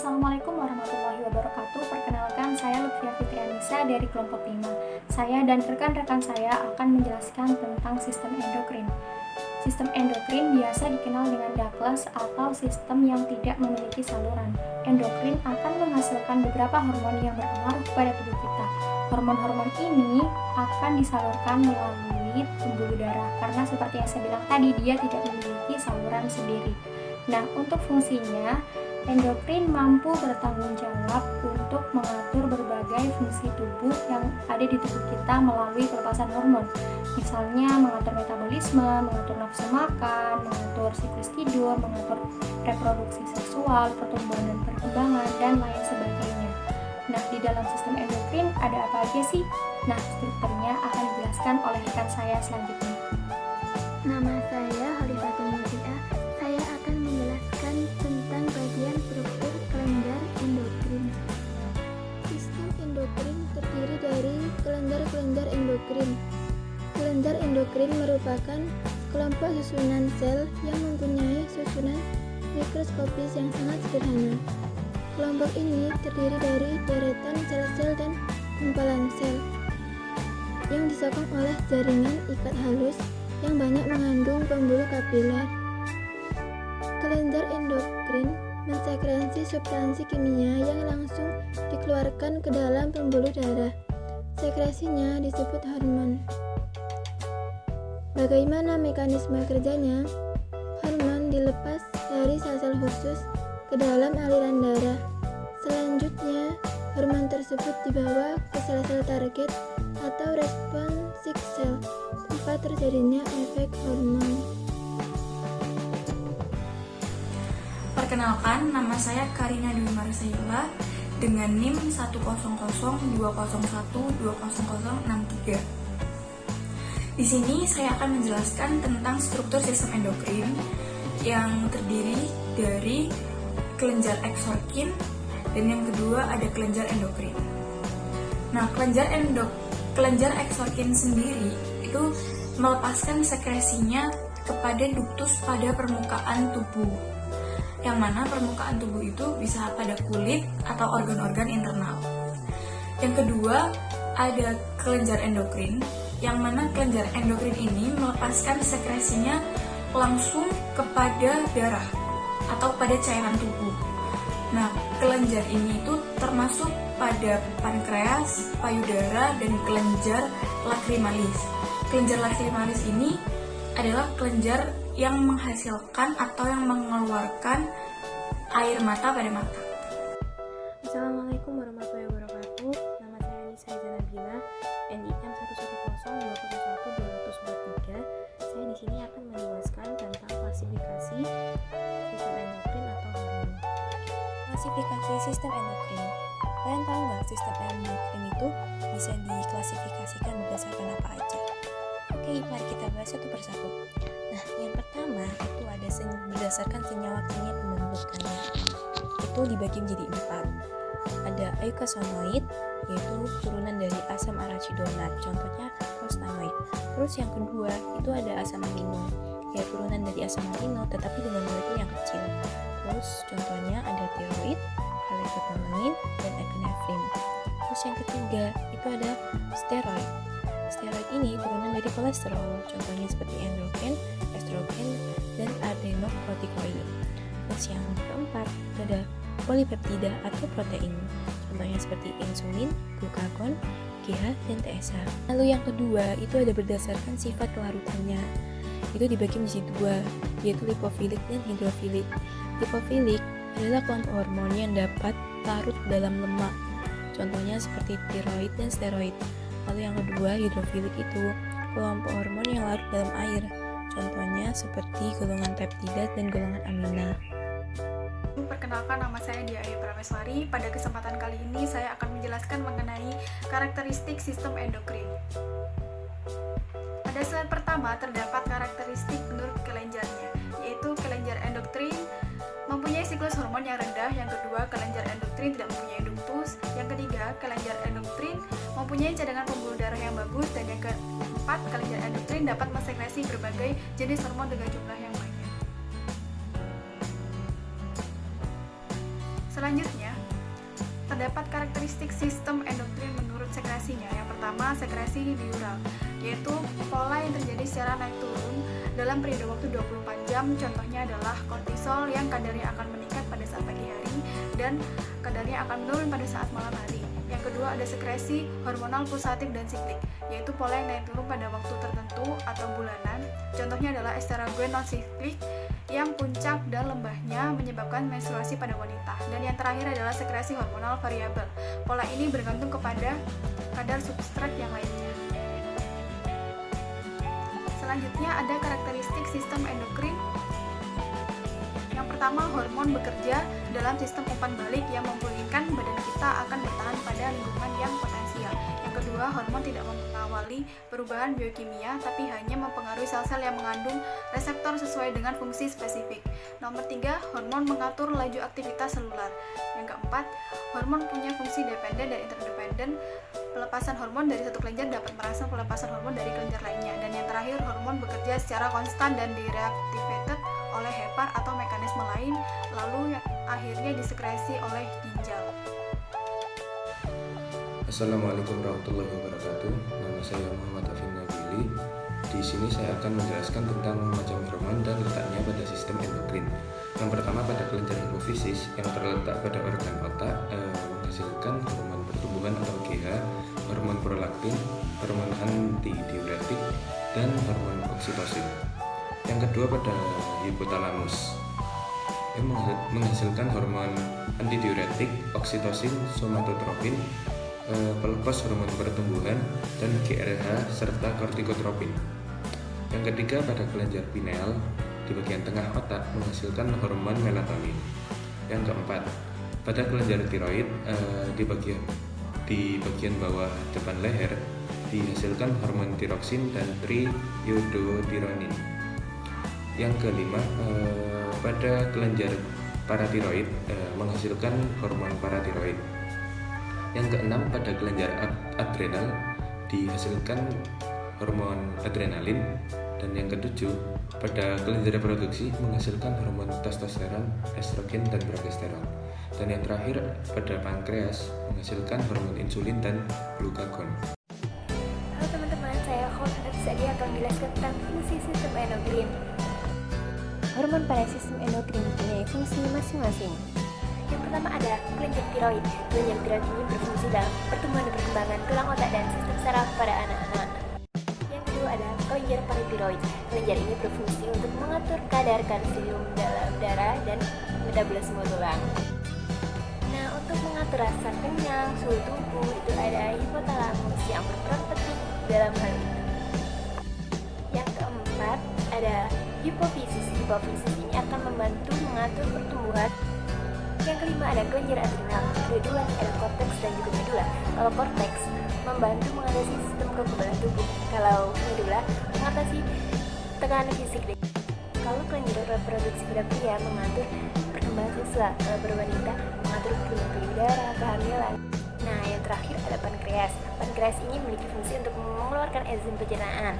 Assalamualaikum warahmatullahi wabarakatuh. Perkenalkan, saya Lutfia Fitri Anissa dari kelompok 5. Saya dan rekan-rekan saya akan menjelaskan tentang sistem endokrin. Sistem endokrin biasa dikenal dengan Douglas atau sistem yang tidak memiliki saluran. Endokrin akan menghasilkan beberapa hormon yang berpengaruh pada tubuh kita. Hormon-hormon ini akan disalurkan melalui pembuluh darah karena seperti yang saya bilang tadi, dia tidak memiliki saluran sendiri. Nah, untuk fungsinya, endokrin mampu bertanggung jawab untuk mengatur berbagai fungsi tubuh yang ada di tubuh kita melalui pelepasan hormon. Misalnya mengatur metabolisme, mengatur nafsu makan, mengatur siklus tidur, mengatur reproduksi seksual, pertumbuhan dan perkembangan, dan lain sebagainya. Nah, di dalam sistem endokrin ada apa aja sih? Nah, strukturnya akan dijelaskan oleh rekan saya selanjutnya. Nama saya Holifatul Mutia. Saya akan menjelaskan tentang bagian struktur kelenjar endokrin. Sistem endokrin terdiri dari kelenjar-kelenjar endokrin. Kelenjar endokrin merupakan kelompok susunan sel yang mempunyai susunan mikroskopis yang sangat sederhana. Kelompok ini terdiri dari deretan sel-sel dan gumpalan sel yang disokong oleh jaringan ikat halus yang banyak mengandung pembuluh kapiler. Kelenjar endokrin mensekresi substansi kimia yang langsung dikeluarkan ke dalam pembuluh darah. Sekresinya disebut hormon. Bagaimana mekanisme kerjanya? Hormon dilepas dari sel-sel khusus ke dalam aliran darah. Selanjutnya, hormon tersebut dibawa ke sel-sel target atau responsif sel, tempat terjadinya efek hormon. Perkenalkan, nama saya Karina Dwi Marsaila dengan NIM 100201201200063. Di sini saya akan menjelaskan tentang struktur sistem endokrin yang terdiri dari kelenjar eksorkin dan yang kedua ada kelenjar endokrin. Nah, kelenjar eksorkin sendiri itu melepaskan sekresinya kepada duktus pada permukaan tubuh, yang mana permukaan tubuh itu bisa pada kulit atau organ-organ internal. Yang kedua ada kelenjar endokrin, yang mana kelenjar endokrin ini melepaskan sekresinya langsung kepada darah atau pada cairan tubuh. Nah, kelenjar ini itu termasuk pada pankreas, payudara, dan kelenjar lacrimalis. Kelenjar lacrimalis ini adalah kelenjar yang menghasilkan atau yang mengeluarkan air mata pada mata. Assalamualaikum warahmatullahi wabarakatuh. Nama saya Nisa Nabila, NIM 101201243. Saya di sini akan menjelaskan tentang klasifikasi sistem endokrin atau hormon. Klasifikasi sistem endokrin. Kalian tahu nggak sistem endokrin itu bisa diklasifikasikan berdasarkan apa aja? Oke, mari kita bahas satu persatu. Nah, yang pertama itu ada berdasarkan senyawa kimia pembentukannya. Itu dibagi menjadi 4. Ada eukosanoid, yaitu turunan dari asam arachidonat, contohnya prostanoid. Terus yang kedua itu ada asam amino, yaitu turunan dari asam amino tetapi dengan molekul yang kecil. Terus contohnya ada tiroid, kalecitonin, dan epinefrin. Terus yang ketiga itu ada steroid. Steroid ini turunan dari kolesterol, contohnya seperti endokrin, estrogen, dan adenokortikoid. Terus yang keempat itu ada polipeptida atau protein, contohnya seperti insulin, glukagon, GH, dan TSH. Lalu yang kedua itu ada berdasarkan sifat kelarutannya. Itu dibagi menjadi 2, yaitu lipofilik dan hidrofilik. Lipofilik adalah kelompok hormon yang dapat larut dalam lemak, contohnya seperti tiroid dan steroid. Lalu yang kedua, hidrofilik itu kelompok hormon yang larut dalam air, contohnya seperti golongan peptida dan golongan amina. Perkenalkan, nama saya Dia Ayu Prameswari. Pada kesempatan kali ini saya akan menjelaskan mengenai karakteristik sistem endokrin. Pada slide pertama terdapat karakteristik menurut kelenjarnya, yaitu kelenjar endokrin mempunyai siklus hormon yang rendah. Yang kedua, kelenjar endokrin tidak mempunyai duktus. Yang ketiga, kelenjar endokrin mempunyai cadangan pembuluh darah yang bagus. Dan yang keempat, kelenjar endokrin dapat mensekresi berbagai jenis hormon dengan jumlah yang banyak. Selanjutnya, terdapat karakteristik sistem endokrin menurut sekresinya. Yang pertama, sekresi diural, yaitu pola yang terjadi secara naik turun dalam periode waktu 24 jam. Contohnya adalah kortisol yang kadarnya akan meningkat pada saat pagi hari dan kadarnya akan menurun pada saat malam hari. Yang kedua, ada sekresi hormonal pulsatif dan siklik, yaitu pola yang naik turun pada waktu tertentu atau bulanan. Contohnya adalah estrogen non siklik yang puncak dan lembahnya menyebabkan menstruasi pada wanita. Dan yang terakhir adalah sekresi hormonal variabel. Pola ini bergantung kepada kadar substrat yang lainnya. Selanjutnya ada karakteristik sistem endokrin. Yang pertama, hormon bekerja dalam sistem umpan balik yang memungkinkan badan kita akan bertahan pada lingkungan yang potensial. Yang kedua, hormon tidak mengawali perubahan biokimia, tapi hanya mempengaruhi sel-sel yang mengandung reseptor sesuai dengan fungsi spesifik. Nomor 3, hormon mengatur laju aktivitas selular. Yang keempat, hormon punya fungsi dependen dan interdependen. Pelepasan hormon dari satu kelenjar dapat merangsang pelepasan hormon dari kelenjar lainnya. Dan yang terakhir, hormon bekerja secara konstan dan direactivated oleh hepar atau mekanisme lain, lalu akhirnya disekresi oleh ginjal. Assalamualaikum warahmatullahi wabarakatuh. Nama saya Muhammad Afin Nabili. Di sini saya akan menjelaskan tentang macam hormon dan letaknya pada sistem endokrin. Yang pertama, pada kelenjar hipofisis yang terletak pada organ otak menghasilkan hormon pertumbuhan atau GH, hormon prolaktin, hormon antidiuretik, dan hormon oksitosin. Yang kedua, pada hipotalamus yang menghasilkan hormon antidiuretik, oksitosin, somatotropin, pelepos hormon pertumbuhan, dan GRH serta kortikotropin. Yang ketiga, pada kelenjar pineal di bagian tengah otak menghasilkan hormon melatonin. Yang keempat, pada kelenjar tiroid di bagian bawah depan leher dihasilkan hormon tiroksin dan triiodotironin. Yang kelima, pada kelenjar paratiroid menghasilkan hormon paratiroid. Yang keenam, pada kelenjar adrenal dihasilkan hormon adrenalin. Dan yang ketujuh, pada kelenjar reproduksi menghasilkan hormon testosteron, estrogen, dan progesteron. Dan yang terakhir, pada pankreas menghasilkan hormon insulin dan glukagon. Halo teman-teman, saya Khawat Sadia akan menjelaskan tentang fungsi sistem endokrin. Hormon pada sistem endokrin mempunyai fungsi masing-masing. Yang pertama ada kelenjar tiroid. Kelenjar tiroid ini berfungsi dalam pertumbuhan dan perkembangan tulang otak dan sistem saraf pada anak-anak. Yang kedua ada kelenjar paratiroid. Kelenjar ini berfungsi untuk mengatur kadar kalsium dalam darah dan metabolisme tulang. Nah, untuk mengatur rasa kenyang, suhu tubuh, itu ada hipotalamus yang berperan penting dalam hal itu. Yang keempat ada hipofisis. Hipofisis ini akan membantu mengatur pertumbuhan. Yang kelima ada kelenjar adrenal. Keduanya ada korteks dan juga medula. Kalau korteks membantu mengatasi sistem kekebalan tubuh. Kalau medula mengatasi tekanan fisik. Kalau kelenjar reproduksi pada pria mengatur perkembangan seksual. Kalau berwanita mengatur perkembangan payudara, kehamilan. Nah, yang terakhir ada pankreas. Pankreas ini memiliki fungsi untuk mengeluarkan enzim pencernaan.